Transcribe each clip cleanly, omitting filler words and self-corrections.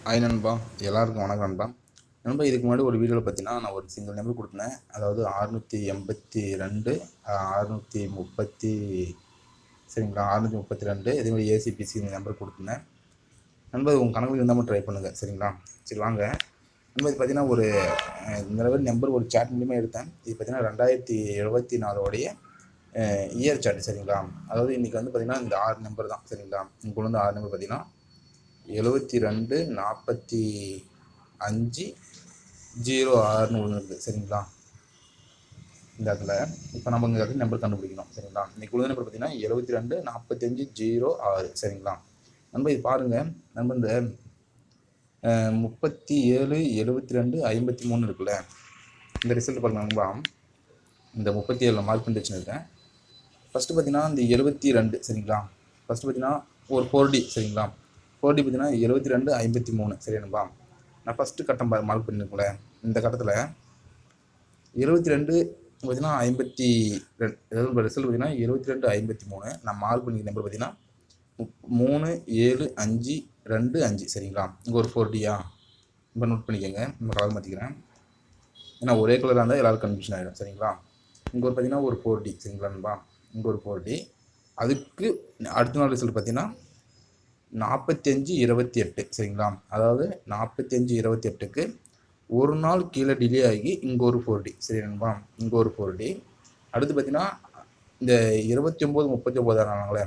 Hi நண்பா, எல்லாருக்கும் வணக்கம் நண்பா. நண்பா, இதுக்கு முன்னாடி ஒரு வீடியோவில் பார்த்தீங்கன்னா நான் ஒரு சிங்கிள் நம்பர் கொடுத்தேன். அதாவது 682 630 சரிங்களா, 632 இதே மாதிரி ஏசிபிசி இந்த நம்பர் கொடுத்துருந்தேன். நண்பா, உங்கள் கணக்கு இருந்தால் ட்ரை பண்ணுங்கள் சரிங்களா. சரி வாங்க நண்பா, இது பார்த்தீங்கன்னா ஒரு இந்த நம்பர் ஒரு சாட் மூலியமாக எடுத்தேன். இது பார்த்தீங்கன்னா 2024 இயர் சாட் சரிங்களா. அதாவது இன்றைக்கி வந்து பார்த்தீங்கன்னா இந்த 6 நம்பர் தான் சரிங்களா. உங்களுக்கு வந்து 6 நம்பர் பார்த்தீங்கன்னா 72 45 06 ஒன்று இருக்குது சரிங்களா. இந்த இடத்துல இப்போ நம்ம இங்கே இடத்துல நம்பர் கண்டுபிடிக்கணும் சரிங்களா. இன்னைக்கு உள்ள நம்பர் பார்த்தீங்கன்னா 72 45 06 சரிங்களா. நண்பா, இது பாருங்கள் நண்பா, இந்த 37 72 53 இருக்குல்ல, இந்த ரிசல்ட் பாருங்கள் நண்பா. இந்த 37 மார்க் பண்ணி வச்சுருக்கேன். ஃபஸ்ட்டு பார்த்தீங்கன்னா இந்த 72 சரிங்களா. ஃபஸ்ட்டு பார்த்தீங்கன்னா ஒரு 4D சரிங்களா. 4D பார்த்தீங்கன்னா 72 53 சரியானுப்பா. நான் ஃபஸ்ட்டு கட்டம் மார்க் பண்ணியிருக்கோம்ல, இந்த கட்டத்தில் 72 பார்த்தீங்கன்னா 52, அதாவது ரிசல்ட் பார்த்தீங்கன்னா 72 53. நான் மார்க் பண்ணிக்க நம்பர் பார்த்தீங்கன்னா 3 7 5 2 5 சரிங்களா. இங்கே ஒரு 4Dயா இப்போ நோட் பண்ணிக்கோங்க. நம்ம கலர் மாற்றிக்கிறேன், ஏன்னா ஒரே கலராக இருந்தால் எல்லோரும் கன்ஃபியூஷன் ஆகிடும் சரிங்களா. இங்கே ஒரு பார்த்தீங்கன்னா ஒரு 4D சரிங்களான்பா. இங்கே ஒரு 4D. அதுக்கு அடுத்த நாள் ரிசல்ட் பார்த்தீங்கன்னா 45 28 சரிங்களா. அதாவது 45 28க்கு ஒரு நாள் கீழே டிலே ஆகி இங்கே ஒரு 4D சரிங்களா. இங்கே ஒரு 4D. அடுத்து பார்த்தீங்கன்னா இந்த 29 39 ஆனாங்களே,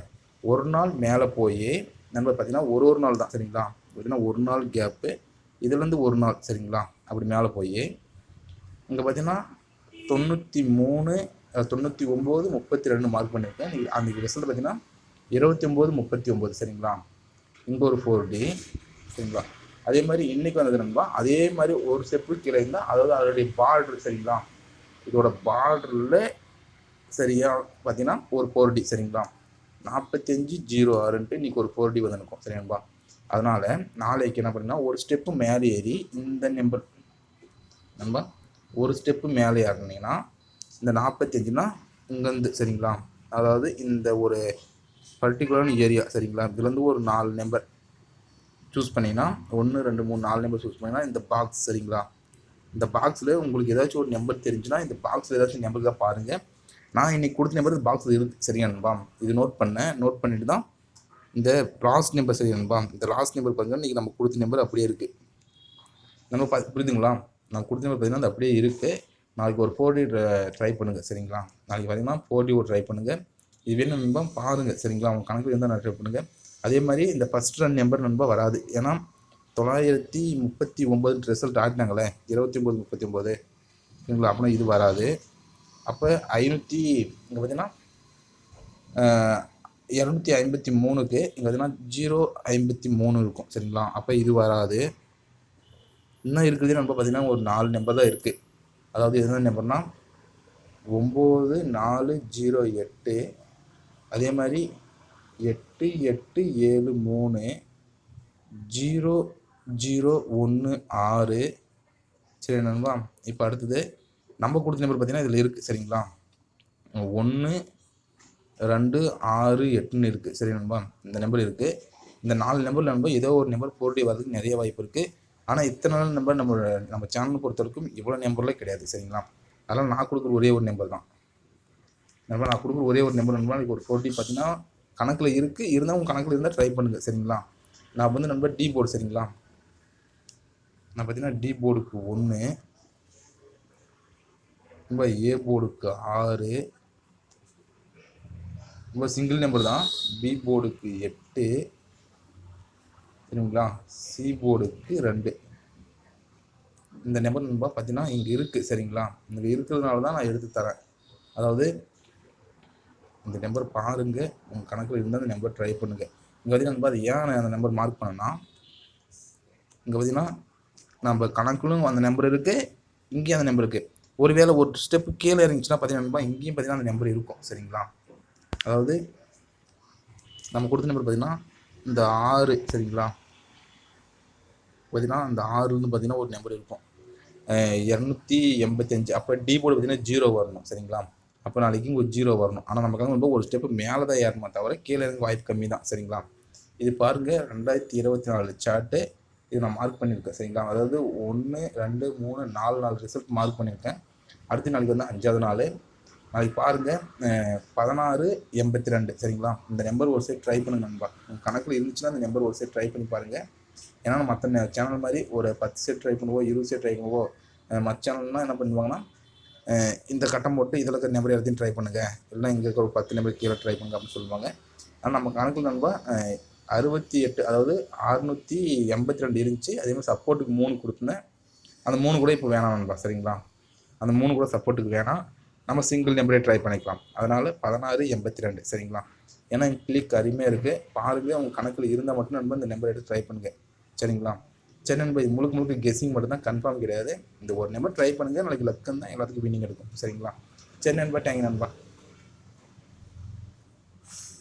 ஒரு நாள் மேலே போய் நண்பர் பார்த்தீங்கன்னா ஒரு நாள் தான் சரிங்களா. பார்த்தீங்கன்னா ஒரு நாள் கேப்பு, இதுலேருந்து ஒரு நாள் சரிங்களா. அப்படி மேலே போய் இங்கே பார்த்தீங்கன்னா 93 99 32 மார்க் பண்ணியிருக்கேன். அந்த ரிசல்ட் பார்த்தீங்கன்னா 29 39 சரிங்களா. இங்கே ஒரு 4D சரிங்களா. அதே மாதிரி இன்றைக்கி வந்தது நண்பா, அதே மாதிரி ஒரு ஸ்டெப்பு கீழே இருந்தால், அதாவது அதோடைய பார்டர் சரிங்களா. இதோட பார்டரில் சரியாக பார்த்தீங்கன்னா ஒரு 4D சரிங்களா. 45 06 இன்றைக்கி ஒரு 4D வந்து நிற்கும் சரிங்களா. அதனால் நாளைக்கு என்ன பண்ணிங்கன்னா ஒரு ஸ்டெப்பு மேலே ஏறி இந்த நம்பர் நண்பா, ஒரு ஸ்டெப்பு மேலே ஏறினீங்கன்னா இந்த 45னா இங்கேருந்து சரிங்களா. அதாவது இந்த ஒரு பர்டிகுலரான ஏரியா சரிங்களா. இதுலேருந்து ஒரு 4 நம்பர் சூஸ் பண்ணிங்கன்னா 1 2 3 4 நம்பர் சூஸ் பண்ணிங்கன்னா இந்த பாக்ஸ் சரிங்களா. இந்த பாக்ஸில் உங்களுக்கு ஏதாச்சும் ஒரு நம்பர் தெரிஞ்சுன்னா இந்த பாக்ஸில் ஏதாச்சும் நம்பர் தான் பாருங்கள். நான் இன்றைக்கி கொடுத்த நம்பர் இந்த பாக்ஸில் இருக்குது சரியான்பா. இது நோட் பண்ணிட்டு தான் இந்த லாஸ்ட் நம்பர் சரியான்பா. இந்த லாஸ்ட் நம்பர் பாருங்கள், இன்றைக்கி நம்ம கொடுத்த நம்பர் அப்படியே இருக்குது. நம்ம புரியுதுங்களா. நான் கொடுத்த நம்பர் பார்த்தீங்கன்னா அது அப்படியே இருக்குது. நாளைக்கு ஒரு 4D ட்ரை பண்ணுங்கள் சரிங்களா. நாளைக்கு பார்த்தீங்கன்னா 4D ஒரு ட்ரை பண்ணுங்கள். இது வேணும் நண்பா, பாருங்கள் சரிங்களா. அவங்க கணக்கு இருந்தால் நான் ட்ரை பண்ணுங்கள். அதே மாதிரி இந்த ஃபஸ்ட் ரன் நம்பர் நண்பா வராது, ஏன்னா 939 ரிசல்ட் ஆகிட்டாங்களே, 29 39 சரிங்களா. அப்படின்னா இது வராது. அப்போ 500 இங்கே பார்த்தீங்கன்னா 253க்கு இங்கே பார்த்தீங்கன்னா 053 இருக்கும் சரிங்களா. அப்போ இது வராது. இன்னும் இருக்குது நண்பா பார்த்தீங்கன்னா ஒரு 4 நம்பர் தான் இருக்குது. அதாவது எந்த நம்பர்னா 9408, அதே மாதிரி 8873 0016 சரி நண்பா. இப்போ அடுத்தது நம்ம கொடுத்த நம்பர் பார்த்தீங்கன்னா இதில் இருக்குது சரிங்களா. 1 2 6 8 இருக்குது சரி நண்பா. இந்த நம்பர் இருக்குது. இந்த 4 நம்பர் நண்பா ஏதோ ஒரு நம்பர் 4D வரதுக்கு நிறைய வாய்ப்பு இருக்குது. ஆனால் இத்தனை நாள் நம்பர் நம்ம சேனல் பொறுத்த வரைக்கும் இவ்வளோ நம்பர்லாம் கிடையாது சரிங்களா. அதனால் நான் கொடுக்குற ஒரே ஒரு நம்பர் தான் நண்பா. நான் கொடுக்குற ஒரே ஒரு நம்பர் நண்பா. இப்போ ஒரு 4D பார்த்தீங்கன்னா கணக்கில் இருக்குது. இருந்தால் உங்கள் கணக்கில் இருந்தால் ட்ரை பண்ணுங்கள் சரிங்களா. நான் வந்து நண்பர் டி போர்டு சரிங்களா. நான் பார்த்தீங்கன்னா டி போர்டுக்கு 1, ரொம்ப ஏ போர்டுக்கு 6, ரொம்ப சிங்கிள் நம்பர் தான். பி போர்டுக்கு 8 சரிங்களா. சி போர்டுக்கு 2. இந்த நம்பர் நண்பா பார்த்தீங்கன்னா இங்கே இருக்குது சரிங்களா. இங்கே இருக்கிறதுனால தான் நான் எடுத்து தரேன். அதாவது இந்த நம்பர் பாருங்கள், உங்கள் கணக்கில் இருந்தால் அந்த நம்பர் ட்ரை பண்ணுங்கள். இங்கே பார்த்தீங்கன்னா நண்பா, அது ஏன் நான் அந்த நம்பர் மார்க் பண்ணேன்னா, இங்கே பார்த்தீங்கன்னா நம்ம கணக்கிலும் அந்த நம்பர் இருக்குது, இங்கேயும் அந்த நம்பர் இருக்குது. ஒருவேளை ஒரு ஸ்டெப்பு கீழே இருந்துச்சுன்னா பார்த்தீங்கன்னா நண்பா இங்கேயும் பார்த்தீங்கன்னா அந்த நம்பர் இருக்கும் சரிங்களா. அதாவது நம்ம கொடுத்த நம்பர் பார்த்தீங்கன்னா இந்த 6 சரிங்களா. பார்த்தீங்கன்னா அந்த 6 வந்து பார்த்தீங்கன்னா ஒரு நம்பர் இருக்கும் 285. அப்போ டி போர்டு பார்த்தீங்கன்னா 0 வரணும் சரிங்களா. அப்போ நாளைக்கு இங்கே ஒரு 0 வரணும். ஆனால் நமக்காக வந்து ஒரு ஸ்டெப்பு மேலே தான் ஏறணுமா தவிர கீழே இறங்க வாய்ப்பு கம்மி தான் சரிங்களா. இது பாருங்கள் 2024 சார்ட்டு இது நான் மார்க் பண்ணியிருக்கேன் சரிங்களா. அதாவது 1 2 3 4 ரிசல்ட் மார்க் பண்ணியிருக்கேன். அடுத்த நாளைக்கு வந்து 5வது நாள். நாளைக்கு பாருங்கள் 1682 சரிங்களா. இந்த நம்பர் ஒரு சைட் ட்ரை பண்ணுங்க நண்பா. உங்கள் கணக்கில் இருந்துச்சுன்னா இந்த நம்பர் ஒரு சைட் ட்ரை பண்ணி பாருங்கள். ஏன்னா மற்ற சேனல் மாதிரி ஒரு 10 செட் ட்ரை பண்ணுவோம் 20 செட் ட்ரை பண்ணுவோம். மற்ற சேனல்னால் என்ன பண்ணுவாங்கன்னா இந்த கட்டம் போட்டு இதில் இருக்கிற நம்பர் எல்லாத்தையும் ட்ரை பண்ணுங்கள், இல்லைனா இங்கே இருக்கிற ஒரு 10 நம்பர் கீழே ட்ரை பண்ணுங்க அப்படின்னு சொல்லுவாங்க. ஆனால் நம்ம கணக்கில் நண்பா 68 அதாவது 682 இருந்துச்சு. அதே மாதிரி சப்போர்ட்டுக்கு 3 கொடுத்துருந்தேன். அந்த 3 கூட இப்போ வேணாம் நண்பா சரிங்களா. அந்த 3 கூட சப்போர்ட்டுக்கு வேணாம், நம்ம சிங்கிள் நம்பரே ட்ரை பண்ணிக்கலாம். அதனால் 1682 சரிங்களா. ஏன்னா கிளிக் அருமையாக இருக்குது பாருங்கள். உங்கள் கணக்கில் இருந்தால் மட்டும் நண்பா இந்த நம்பர் எடுத்து ட்ரை பண்ணுங்கள் சரிங்களா. சரி நண்பா, இது முழுக்க கெஸ்ஸிங் மட்டும் தான், கன்ஃபார்ம் கிடையாது. இந்த ஒரு நம்பர் ட்ரை பண்ணுங்கள், நாளைக்கு லக்குன்னு தான் எல்லாத்துக்கும் வின்னிங் எடுக்கும் சரிங்களா. சரி நண்பா, தேங்க்யூ நண்பா.